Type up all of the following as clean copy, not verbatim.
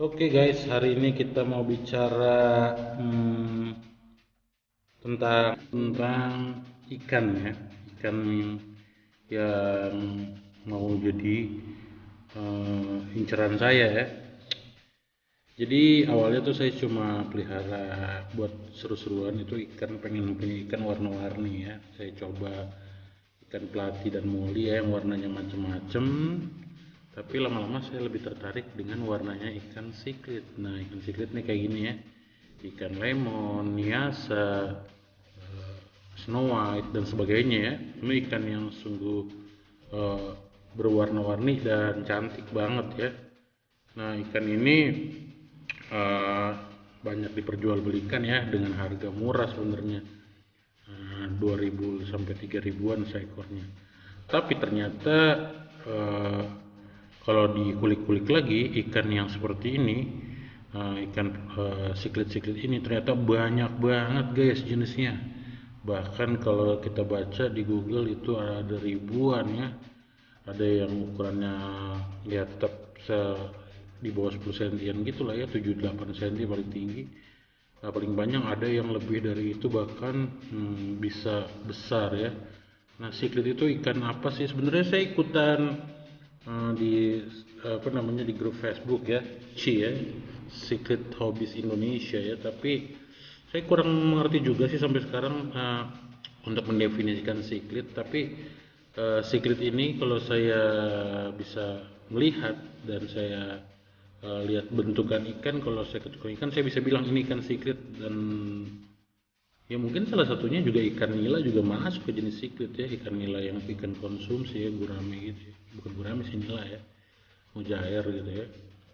Oke guys, hari ini kita mau bicara hmm, tentang ikan ya, ikan yang mau jadi inceran saya ya. Jadi awalnya tuh saya cuma pelihara buat seru-seruan itu ikan, pengen punya ikan warna-warni ya. Saya coba ikan pelati dan muli ya yang warnanya macem-macem. Tapi lama-lama saya lebih tertarik dengan warnanya ikan siklet. Nah, ikan siklet nih kayak gini ya. Ikan lemon, niasa, snow white dan sebagainya ya. Ini ikan yang sungguh eh, berwarna-warni dan cantik banget ya. Nah, ikan ini eh, banyak diperjualbelikan ya dengan harga murah sebenarnya. 2.000 sampai 3.000-an seekornya. Tapi ternyata eh, kalau dikulik-kulik lagi ikan yang seperti ini, ikan siklet-siklet ini ternyata banyak banget guys jenisnya. Bahkan kalau kita baca di Google itu ada ribuan ya. Ada yang ukurannya ya tetap di bawah 10 sentian gitu lah ya, 7-8 cm paling tinggi. Nah, paling banyak ada yang lebih dari itu bahkan bisa besar ya. Nah, siklet itu ikan apa sih? Sebenarnya saya ikutan di apa namanya di grup Facebook ya, ya, Secret Hobbies Indonesia ya. Tapi saya kurang mengerti juga sih sampai sekarang untuk mendefinisikan siklet. Tapi siklet ini kalau saya bisa melihat dan saya lihat bentukan ikan, kalau saya ketemu ikan saya bisa bilang ini ikan siklet. Dan ya mungkin salah satunya juga ikan nila juga masuk ke jenis siklet ya, ikan nila yang ikan konsumsi ya, gurame gitu ya. Bukan gurame sih, nila ya, mujair gitu ya.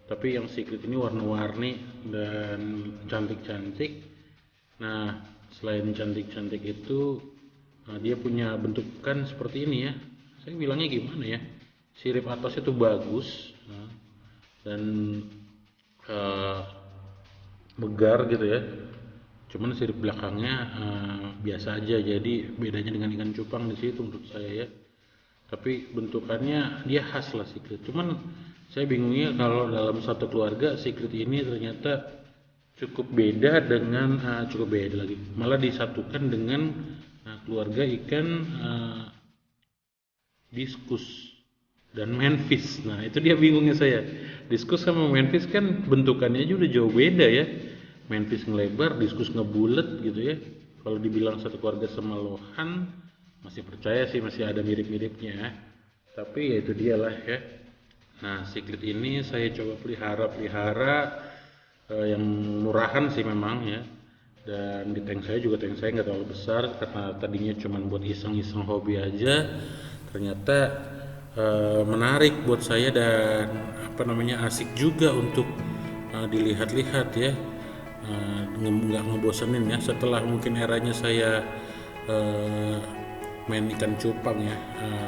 Tapi yang siklet ini warna-warni dan cantik-cantik. Nah, selain cantik-cantik itu, nah dia punya bentukan seperti ini ya. Saya bilangnya gimana ya? Sirip atasnya tuh bagus, nah, dan eh, megar gitu ya. Cuman sirip belakangnya biasa aja. Jadi bedanya dengan ikan cupang di situ menurut saya ya. Tapi bentukannya dia khas lah siklet. Cuman saya bingungnya kalau dalam satu keluarga siklet ini ternyata cukup beda dengan cukup beda lagi. Malah disatukan dengan keluarga ikan diskus dan manfish. Nah, itu dia bingungnya saya. Diskus sama manfish kan bentukannya aja udah jauh beda ya. Manfish ngelebar, diskus ngebulet gitu ya. Kalau dibilang satu keluarga sama lohan, masih percaya sih masih ada mirip-miripnya. Tapi ya itu dialah ya. Nah, siklet ini saya coba pelihara yang murahan sih memang ya. Dan di tank saya juga, tank saya nggak terlalu besar karena tadinya cuma buat iseng-iseng hobi aja. Ternyata menarik buat saya dan apa namanya asik juga untuk dilihat-lihat ya. Nggak ngebosenin ya. Setelah mungkin eranya saya eh, main ikan cupang ya,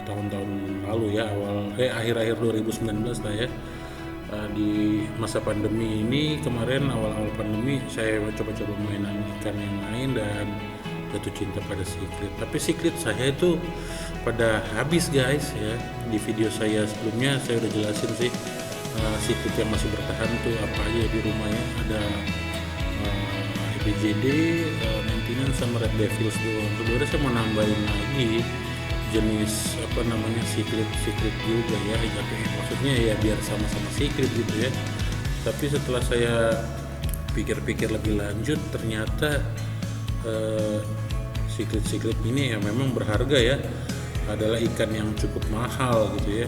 tahun-tahun lalu ya, akhir-akhir 2019 lah ya. Di masa pandemi ini kemarin, awal-awal pandemi saya coba-coba mainan ikan yang lain dan jatuh cinta pada siklet. Tapi siklet saya itu pada habis guys ya. Di video saya sebelumnya saya udah jelasin sih siklet yang masih bertahan tuh apa aja di rumah ya. Ada EBJD, maintenance sama Red Devils doang. Sebenarnya saya mau nambahin lagi jenis apa namanya siklet juga ya, tapi maksudnya ya biar sama-sama siklet gitu ya. Tapi setelah saya pikir-pikir lebih lanjut ternyata siklet ini ya memang berharga ya, adalah ikan yang cukup mahal gitu ya,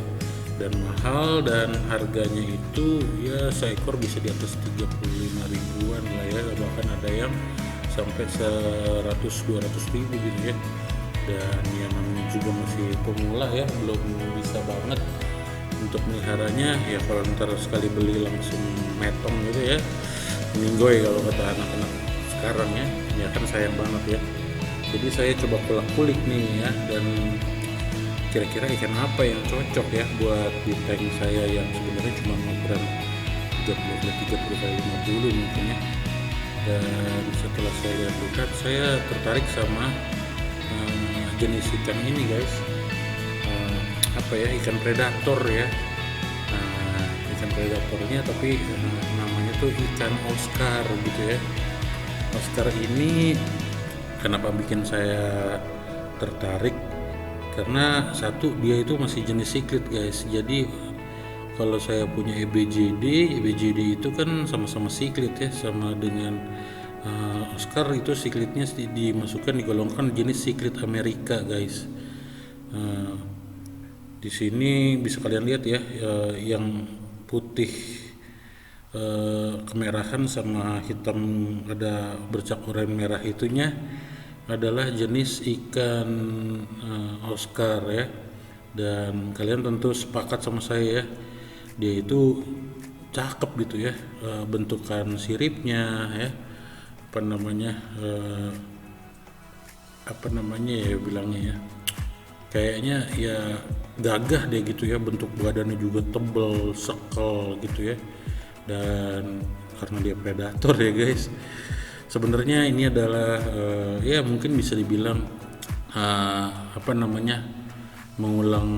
dan harganya itu ya seekor bisa di atas 35 ribuan lah ya, bahkan ada yang sampai 100-200 ribu gitu ya. Dan yang namanya juga masih pemula ya, belum bisa banget untuk meliharanya ya. Kalau ntar sekali beli langsung metong gitu ya, meninggoy kalau kata anak-anak sekarang ya kan sayang banget ya. Jadi saya coba kulik nih ya, dan kira-kira ikan apa yang cocok ya buat di tank saya yang sebenarnya cuma ukuran 30 kali 50 mungkin ya. Dan setelah saya lihat saya tertarik sama jenis ikan ini guys, apa ya, ikan predator ya. ikan predatornya, tapi namanya tuh ikan Oscar gitu ya. Oscar ini kenapa bikin saya tertarik, karena satu, dia itu masih jenis siklit guys. Jadi kalau saya punya EBJD itu kan sama-sama siklit ya, sama dengan Oscar itu siklitnya dimasukkan, digolongkan jenis siklit Amerika guys. Di sini bisa kalian lihat ya, yang putih kemerahan sama hitam ada bercak oranye merah itunya adalah jenis ikan Oscar ya. Dan kalian tentu sepakat sama saya ya, dia itu cakep gitu ya, bentukan siripnya ya, apa namanya ya bilangnya ya, kayaknya ya gagah deh gitu ya, bentuk badannya juga tebel, sekel gitu ya. Dan karena dia predator ya guys, sebenarnya ini adalah ya mungkin bisa dibilang mengulang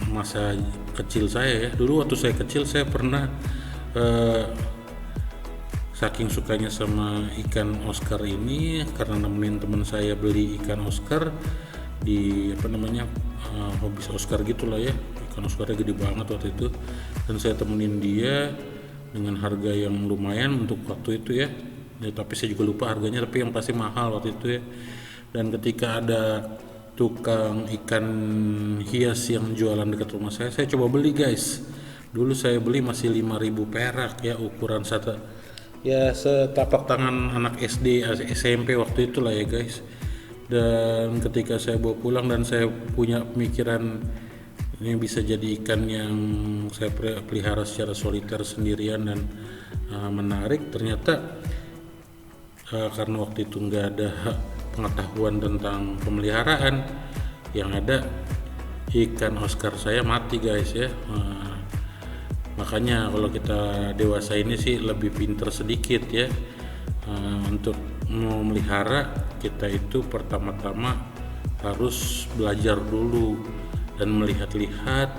masa kecil saya ya. Dulu waktu saya kecil saya pernah saking sukanya sama ikan Oscar ini, karena nemenin teman saya beli ikan Oscar di Hobbies Oscar gitulah ya. Ikan Oscarnya gede banget waktu itu, dan saya temenin dia dengan harga yang lumayan untuk waktu itu ya, tapi saya juga lupa harganya, tapi yang pasti mahal waktu itu ya. Dan ketika ada tukang ikan hias yang jualan dekat rumah saya coba beli guys. Dulu saya beli masih 5.000 perak ya, ukuran setapak tangan anak SD SMP waktu itulah ya guys. Dan ketika saya bawa pulang dan saya punya pemikiran ini bisa jadi ikan yang saya pelihara secara soliter sendirian dan menarik, ternyata karena waktu itu nggak ada pengetahuan tentang pemeliharaan, yang ada ikan Oscar saya mati guys ya. Makanya kalau kita dewasa ini sih lebih pinter sedikit ya, untuk memelihara kita itu pertama-tama harus belajar dulu dan melihat-lihat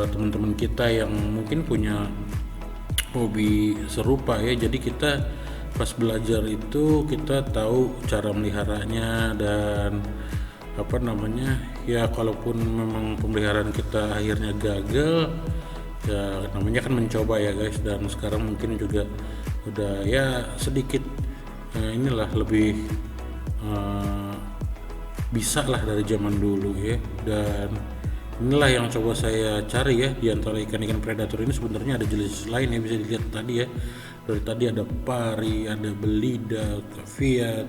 teman-teman kita yang mungkin punya hobi serupa ya. Jadi kita pas belajar itu kita tahu cara meliharanya, dan ya kalaupun memang pemeliharaan kita akhirnya gagal ya, namanya kan mencoba ya guys. Dan sekarang mungkin juga udah ya sedikit lebih bisa lah dari zaman dulu ya. Dan inilah yang coba saya cari ya, di antara ikan-ikan predator ini sebenarnya ada jenis lain yang bisa dilihat tadi ya. Dari tadi ada pari, ada belida, kaviat.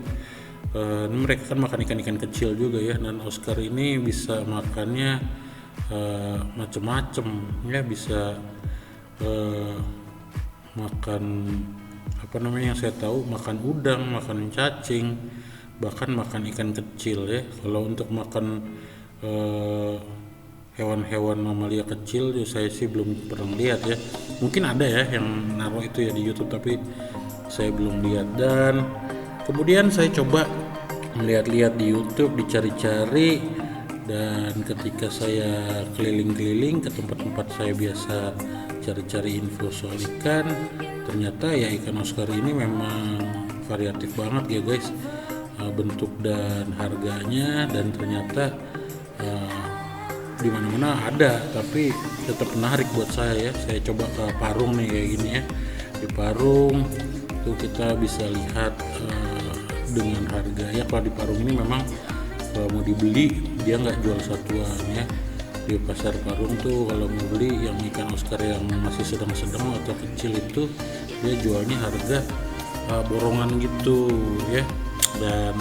Mereka kan makan ikan-ikan kecil juga ya. Dan Oscar ini bisa makannya macem-macem ya, bisa makan yang saya tahu, makan udang, makan cacing, bahkan makan ikan kecil ya. Kalau untuk makan hewan-hewan mamalia kecil saya sih belum pernah lihat ya. Mungkin ada ya yang naruh itu ya di YouTube, tapi saya belum lihat. Dan kemudian saya coba melihat-lihat di YouTube, dicari-cari, dan ketika saya keliling-keliling ke tempat-tempat saya biasa cari-cari info soal ikan, ternyata ya ikan Oscar ini memang variatif banget ya guys, bentuk dan harganya. Dan ternyata di mana-mana ada, tapi tetap menarik buat saya ya. Saya coba ke Parung nih kayak gini ya. Di Parung tuh kita bisa lihat dengan harga ya. Kalau di Parung ini memang kalau mau dibeli dia nggak jual satuan ya. Di pasar Parung tuh kalau mau beli yang ikan Oscar yang masih sedang-sedang atau kecil itu dia jualnya harga borongan gitu ya. Dan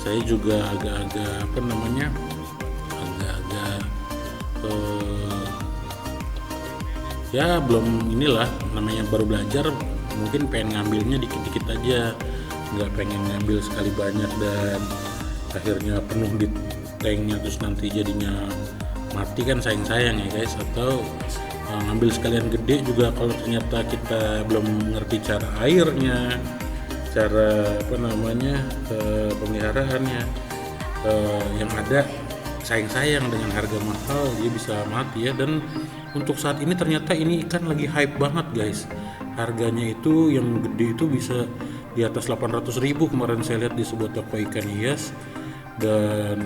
saya juga agak-agak ya belum namanya baru belajar, mungkin pengen ngambilnya dikit-dikit aja, nggak pengen ngambil sekali banyak dan akhirnya penuh di tanknya terus nanti jadinya mati kan sayang-sayang ya guys. Atau ngambil sekalian gede juga kalau ternyata kita belum ngerti cara airnya, cara pemeliharaannya, yang ada sayang-sayang dengan harga mahal dia bisa mati ya. Dan untuk saat ini ternyata ini ikan lagi hype banget guys. Harganya itu yang gede itu bisa di atas 800.000 kemarin saya lihat di sebuah toko ikan hias. Dan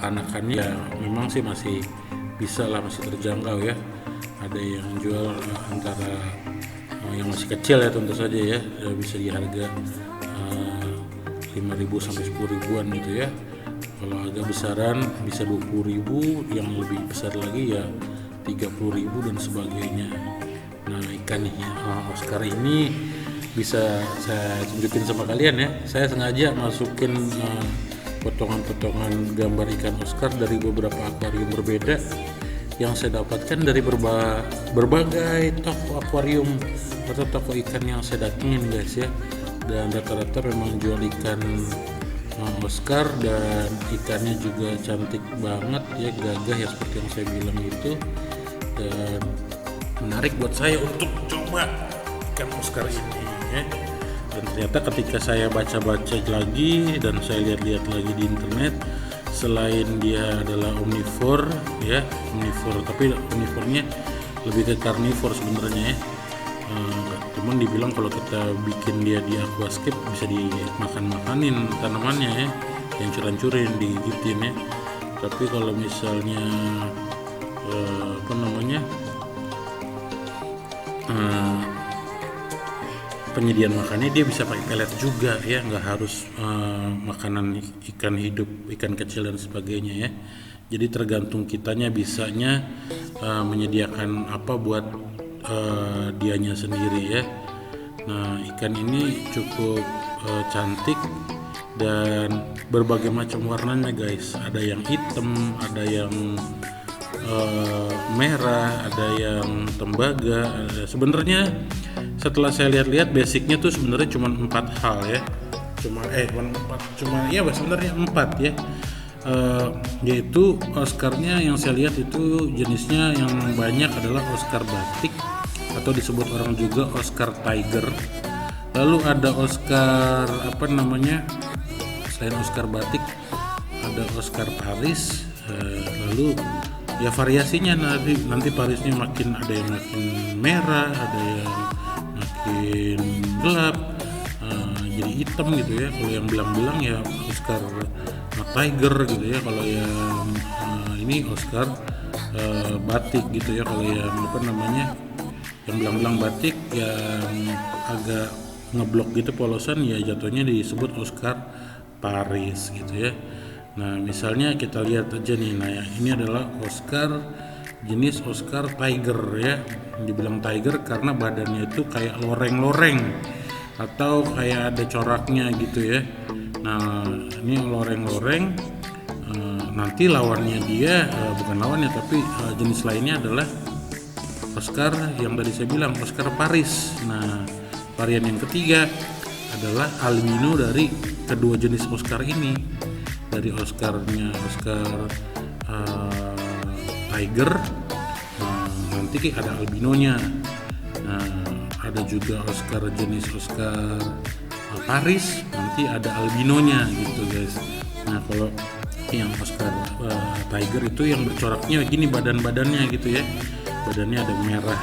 anakannya ya memang sih masih bisa lah, masih terjangkau ya. Ada yang jual antara yang masih kecil ya tentu saja ya, bisa di harga 5.000 sampai 10 ribuan gitu ya. Kalau agak besaran bisa 20.000, yang lebih besar lagi ya 30.000 dan sebagainya. Nah ikan Oscar ini bisa saya tunjukin sama kalian ya. Saya sengaja masukin potongan-potongan gambar ikan Oscar dari beberapa akuarium berbeda yang saya dapatkan dari berbagai toko akuarium atau toko ikan yang saya datengin guys ya. Dan rata-rata memang jual ikan Oscar, dan ikannya juga cantik banget ya, gagah ya seperti yang saya bilang itu, dan menarik buat saya untuk coba ikan Oscar ini ya. Dan ternyata ketika saya baca-baca lagi dan saya lihat-lihat lagi di internet, selain dia adalah omnivore ya, tapi omnivornya lebih ke carnivore sebenarnya ya. Cuman dibilang kalau kita bikin dia di aquascape bisa dimakan-makanin tanamannya ya, yang curan-curin digigitin ya. Tapi kalau misalnya penyediaan makannya dia bisa pakai pelet juga ya, nggak harus makanan ikan hidup, ikan kecil dan sebagainya ya. Jadi tergantung kitanya bisanya menyediakan apa buat dianya sendiri ya. Nah ikan ini cukup cantik dan berbagai macam warnanya guys. Ada yang hitam, ada yang merah, ada yang tembaga. Sebenarnya setelah saya lihat-lihat basicnya tuh sebenarnya cuma 4 hal ya. Sebenarnya 4 ya. Yaitu Oscarnya yang saya lihat itu jenisnya yang banyak adalah Oscar batik atau disebut orang juga Oscar tiger. Lalu ada Oscar selain Oscar batik ada Oscar Paris. Lalu ya variasinya nanti Parisnya ada yang makin merah, ada yang makin gelap, jadi hitam gitu ya. Kalau yang belang-belang ya Oscar tiger gitu ya. Kalau yang ini Oscar batik gitu ya. Kalau yang yang belang-belang batik yang agak ngeblok gitu polosan ya jatuhnya disebut Oscar Paris gitu ya. Nah misalnya kita lihat aja nih, nah ini adalah Oscar jenis Oscar tiger ya. Dibilang tiger karena badannya itu kayak loreng-loreng atau kayak ada coraknya gitu ya. Nah ini loreng-loreng. Nanti lawannya dia bukan lawannya tapi jenis lainnya adalah Oscar yang tadi saya bilang Oscar Paris. Nah varian yang ketiga adalah albino dari kedua jenis Oscar ini. Dari Oscar tiger, nanti ada albinonya. Ada juga Oscar jenis Oscar Paris, nanti ada albinonya gitu guys. Nah kalau yang Oscar tiger itu yang bercoraknya gini badannya gitu ya. Badannya ada merah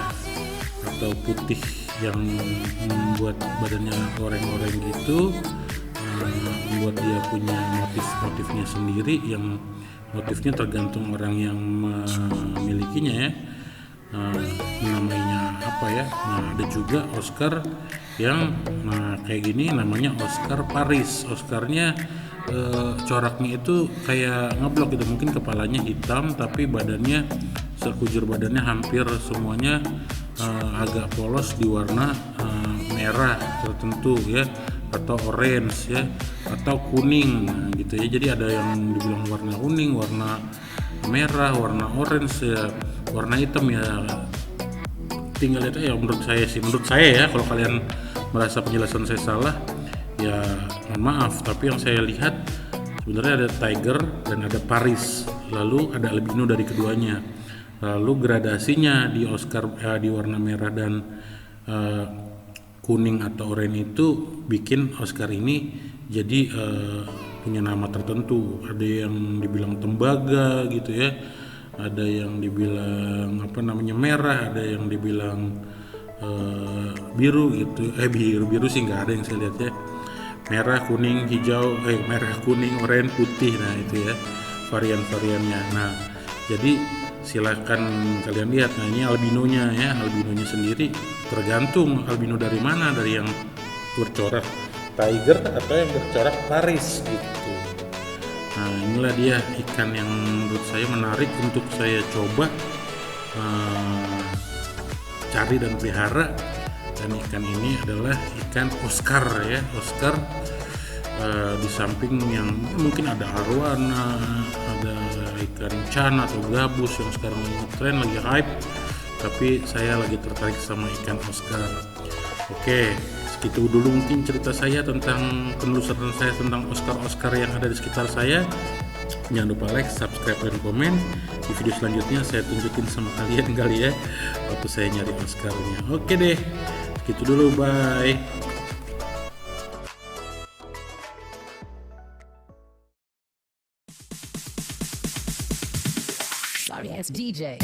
atau putih yang membuat badannya oranye gitu, membuat dia punya motifnya sendiri, yang motifnya tergantung orang yang memilikinya ya. Namanya apa ya. Nah ada juga Oscar yang kayak gini, namanya Oscar Paris. Oscarnya coraknya itu kayak ngeblok gitu, mungkin kepalanya hitam tapi badannya sekujur badannya hampir semuanya agak polos di warna merah tertentu ya, atau orange ya, atau kuning gitu ya. Jadi ada yang dibilang warna kuning, warna merah, warna orange ya, warna hitam ya. Tinggal lihat ya menurut saya ya. Kalau kalian merasa penjelasan saya salah ya mohon maaf, tapi yang saya lihat sebenarnya ada tiger dan ada Paris, lalu ada albino dari keduanya. Lalu gradasinya di Oscar di warna merah dan kuning atau oranye itu bikin Oscar ini jadi punya nama tertentu. Ada yang dibilang tembaga gitu ya, ada yang dibilang merah, ada yang dibilang biru gitu. Biru sih nggak ada yang saya lihat ya. Merah, kuning, hijau, merah, kuning, oranye, putih. Nah itu ya varian-variannya. Nah jadi silakan kalian lihat. Nah ini albinonya ya, albinonya sendiri tergantung albino dari mana, dari yang bercorak tiger atau yang bercorak Paris gitu. Nah inilah dia ikan yang menurut saya menarik untuk saya coba cari dan pelihara. Dan ikan ini adalah ikan Oscar ya, Oscar. Di samping yang mungkin ada arwana, ada ikan cana atau gabus yang sekarang tren lagi hype, tapi saya lagi tertarik sama ikan Oscar. Oke, segitu dulu mungkin cerita saya tentang penelusuran saya tentang Oscar yang ada di sekitar saya. Jangan lupa like, subscribe, dan komen. Di video selanjutnya saya tunjukin sama kalian kali ya waktu saya nyari Oscarnya. Oke deh, gitu dulu, bye. Sorry, it's DJ.